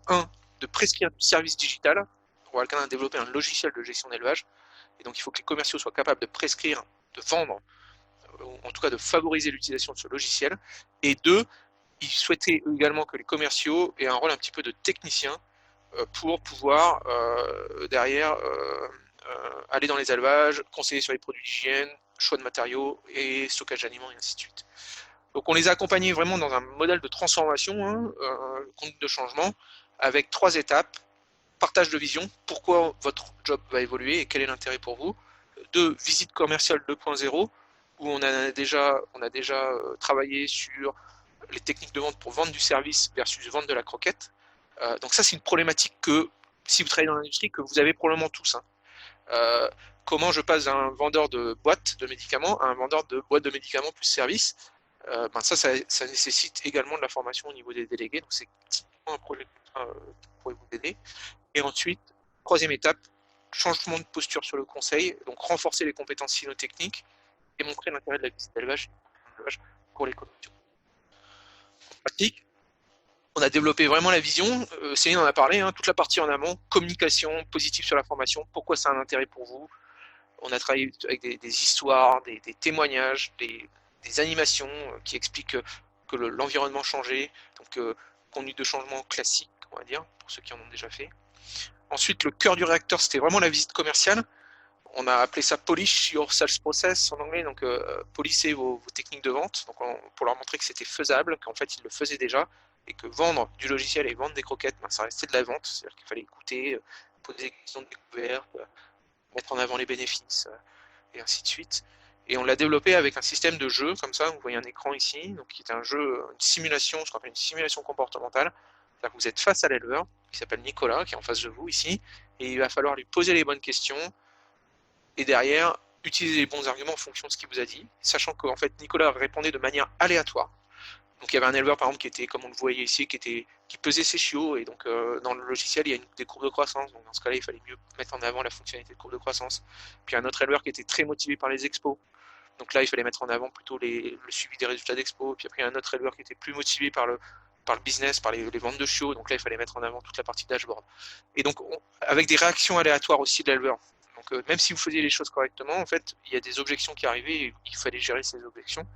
de prescrire du service digital. Royal Canin a développé un logiciel de gestion d'élevage, et donc il faut que les commerciaux soient capables de prescrire, de vendre, ou en tout cas de favoriser l'utilisation de ce logiciel. Et deux, ils souhaitaient également que les commerciaux aient un rôle un petit peu de technicien pour pouvoir derrière aller dans les élevages, conseiller sur les produits d'hygiène, choix de matériaux et stockage d'aliments, et ainsi de suite. Donc on les a accompagnés vraiment dans un modèle de transformation, hein, conduite de changement, avec 3 étapes. Partage de vision, pourquoi votre job va évoluer et quel est l'intérêt pour vous. 2, visite commerciale 2.0, où on a déjà travaillé sur les techniques de vente pour vendre du service versus vendre de la croquette. Donc ça, c'est une problématique que, si vous travaillez dans l'industrie, que vous avez probablement tous. Hein. Comment je passe d'un vendeur de boîtes de médicaments à un vendeur de boîtes de médicaments plus service. Ça nécessite également de la formation au niveau des délégués, donc c'est un projet qui pourrait vous aider. Et ensuite, 3e étape, changement de posture sur le conseil, donc renforcer les compétences cynotechniques et montrer l'intérêt de la visite d'élevage pour les commissions. En pratique, on a développé vraiment la vision, Céline en a parlé, hein, toute la partie en amont, communication positive sur la formation, pourquoi ça a un intérêt pour vous. On a travaillé avec des histoires, des témoignages, des animations qui expliquent que l'environnement changeait, donc conduite de changement classique, on va dire, pour ceux qui en ont déjà fait. Ensuite, le cœur du réacteur, c'était vraiment la visite commerciale. On a appelé ça Polish Your Sales Process en anglais, donc polisser vos techniques de vente, donc pour leur montrer que c'était faisable, qu'en fait ils le faisaient déjà, et que vendre du logiciel et vendre des croquettes, ça restait de la vente, c'est-à-dire qu'il fallait écouter, poser des questions de découverte, mettre en avant les bénéfices, et ainsi de suite. Et on l'a développé avec un système de jeu, comme ça, vous voyez un écran ici, donc qui est un jeu, une simulation, ce qu'on appelle une simulation comportementale. C'est-à-dire que vous êtes face à l'éleveur, qui s'appelle Nicolas, qui est en face de vous ici, et il va falloir lui poser les bonnes questions, et derrière, utiliser les bons arguments en fonction de ce qu'il vous a dit, sachant qu'en fait, Nicolas répondait de manière aléatoire. Donc il y avait un éleveur par exemple qui était, comme on le voyait ici, qui pesait ses chiots, et donc dans le logiciel il y a des courbes de croissance, donc dans ce cas-là il fallait mieux mettre en avant la fonctionnalité de courbe de croissance. Puis un autre éleveur qui était très motivé par les expos, donc là il fallait mettre en avant plutôt le suivi des résultats d'expo. Puis après un autre éleveur qui était plus motivé par le business, par les ventes de chiots, donc là il fallait mettre en avant toute la partie dashboard. Et donc avec des réactions aléatoires aussi de l'éleveur. Donc même si vous faisiez les choses correctement, en fait il y a des objections qui arrivaient et il fallait gérer ces objections.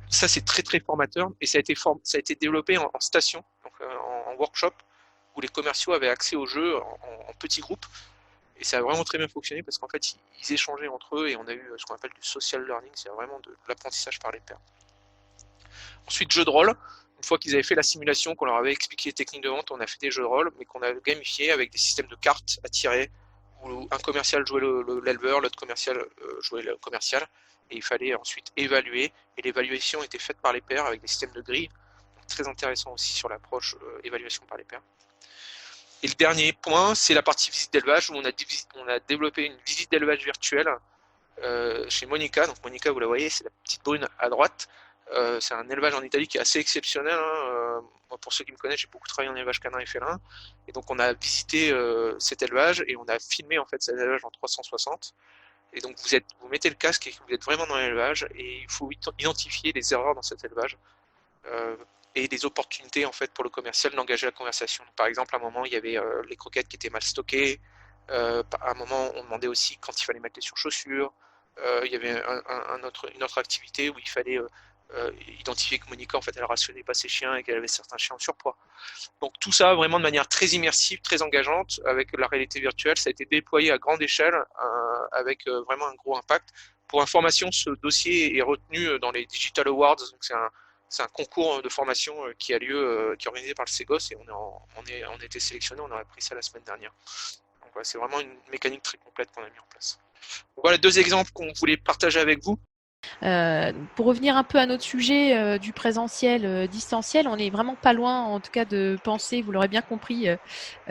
Ça, c'est très très formateur, et ça a été développé en station, donc en workshop, où les commerciaux avaient accès au jeu en petits groupes, et ça a vraiment très bien fonctionné parce qu'en fait ils échangeaient entre eux, et on a eu ce qu'on appelle du social learning, c'est vraiment de l'apprentissage par les pairs. Ensuite, jeu de rôle. Une fois qu'ils avaient fait la simulation, qu'on leur avait expliqué les techniques de vente, on a fait des jeux de rôle, mais qu'on a gamifié avec des systèmes de cartes à tirer, où un commercial jouait l'éleveur, l'autre commercial jouait le commercial, et il fallait ensuite évaluer, et l'évaluation était faite par les pairs avec des systèmes de grilles, donc très intéressant aussi sur l'approche évaluation par les pairs. Et le dernier point, c'est la partie visite d'élevage, où on a développé une visite d'élevage virtuelle chez Monica. Donc Monica, vous la voyez, c'est la petite brune à droite. C'est un élevage en Italie qui est assez exceptionnel. Moi, pour ceux qui me connaissent, j'ai beaucoup travaillé en élevage canin et félin. Et donc on a visité cet élevage, et on a filmé en fait cet élevage en 360. Et donc vous mettez le casque et vous êtes vraiment dans l'élevage, et il faut identifier les erreurs dans cet élevage et les opportunités en fait pour le commercial d'engager la conversation. Par exemple, à un moment il y avait les croquettes qui étaient mal stockées. À un moment on demandait aussi quand il fallait mettre les surchaussures. Il y avait une autre activité où il fallait identifier que Monica en fait elle rationnait pas ses chiens et qu'elle avait certains chiens en surpoids. Donc tout ça vraiment de manière très immersive, très engageante avec la réalité virtuelle. Ça a été déployé à grande échelle avec vraiment un gros impact. Pour information, ce dossier est retenu dans les Digital Awards, donc c'est un concours de formation qui a lieu, qui est organisé par le Ségos, et on a été sélectionné, on aurait pris ça la semaine dernière. Donc voilà, c'est vraiment une mécanique très complète qu'on a mis en place. Donc voilà 2 exemples qu'on voulait partager avec vous. Pour revenir un peu à notre sujet du présentiel distanciel, on n'est vraiment pas loin, en tout cas, de penser, vous l'aurez bien compris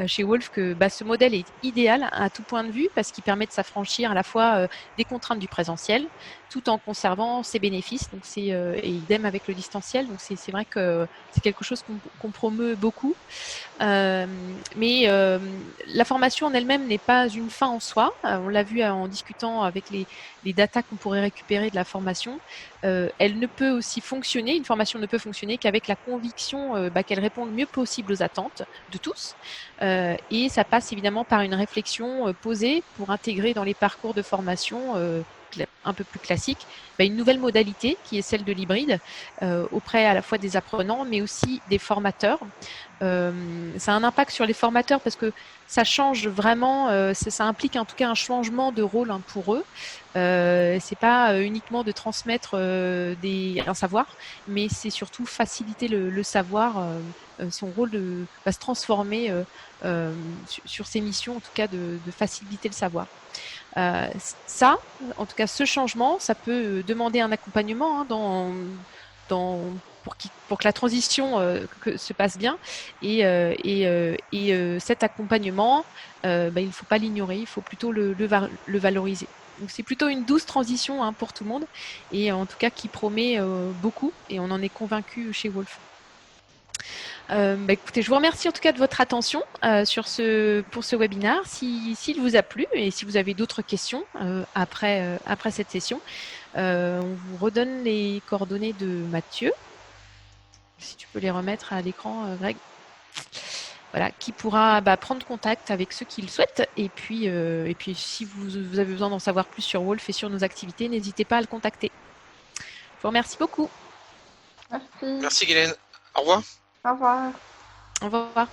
chez Wolf, que ce modèle est idéal à tout point de vue parce qu'il permet de s'affranchir à la fois des contraintes du présentiel tout en conservant ses bénéfices. Donc et idem avec le distanciel. Donc c'est vrai que c'est quelque chose qu'on promeut beaucoup. Mais la formation en elle-même n'est pas une fin en soi. On l'a vu en discutant avec les datas qu'on pourrait récupérer de la formation. Elle ne peut aussi fonctionner, une formation ne peut fonctionner qu'avec la conviction qu'elle répond le mieux possible aux attentes de tous. Et ça passe évidemment par une réflexion posée pour intégrer dans les parcours de formation un peu plus classique, une nouvelle modalité qui est celle de l'hybride auprès à la fois des apprenants mais aussi des formateurs. Ça a un impact sur les formateurs parce que ça change vraiment, ça implique en tout cas un changement de rôle pour eux. C'est pas uniquement de transmettre un savoir, mais c'est surtout faciliter le savoir. Son rôle va se transformer sur ses missions, en tout cas de faciliter le savoir. Ça, en tout cas, ce changement, ça peut demander un accompagnement pour que la transition se passe bien. Et cet accompagnement, il ne faut pas l'ignorer, il faut plutôt le valoriser. Donc c'est plutôt une douce transition pour tout le monde, et en tout cas qui promet beaucoup, et on en est convaincu chez Wolf. Écoutez, je vous remercie en tout cas de votre attention pour ce webinaire. S'il vous a plu et si vous avez d'autres questions après cette session, on vous redonne les coordonnées de Mathieu. Si tu peux les remettre à l'écran, Greg. Voilà, qui pourra prendre contact avec ceux qui le souhaitent. Et puis si vous avez besoin d'en savoir plus sur Wolf et sur nos activités, n'hésitez pas à le contacter. Je vous remercie beaucoup. Merci. Merci Guylaine. Au revoir. Au revoir. Au revoir.